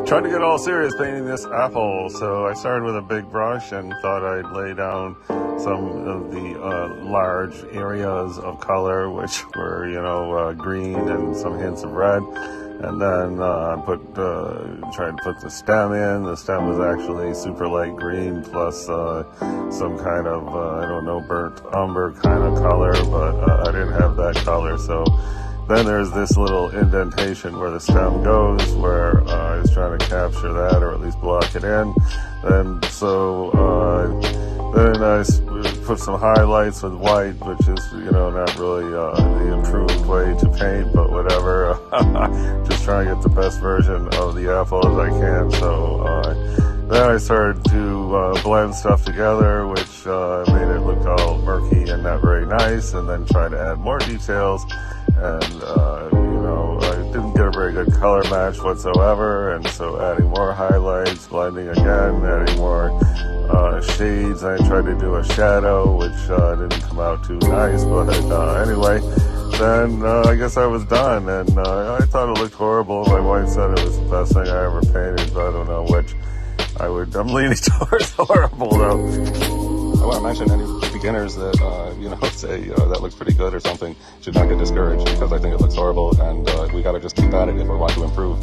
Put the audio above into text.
Tried to get all serious painting this apple, so I started with a big brush and thought I'd lay down some of the large areas of color, which were, green and some hints of red. And then tried to put the stem in. The stem was actually super light green plus some kind of, burnt umber kind of color, but I didn't have that color, so then there's this little indentation where the stem goes, where I was trying to capture that or at least block it in. And so then I put some highlights with white, which is, not really the improved way to paint, but whatever. Just trying to get the best version of the apple as I can. So then I started to blend stuff together, which made it look all murky and not very nice, and then try to add more details. And, I didn't get a very good color match whatsoever, and so adding more highlights, blending again, adding more shades. I tried to do a shadow, which didn't come out too nice, but anyway, then I guess I was done, and I thought it looked horrible. My wife said it was the best thing I ever painted, but I don't know which. I'm leaning towards horrible, though. I want to mention any beginners that, say that looks pretty good or something should not get discouraged, because I think it looks horrible, and we got to just keep at it if we want to improve.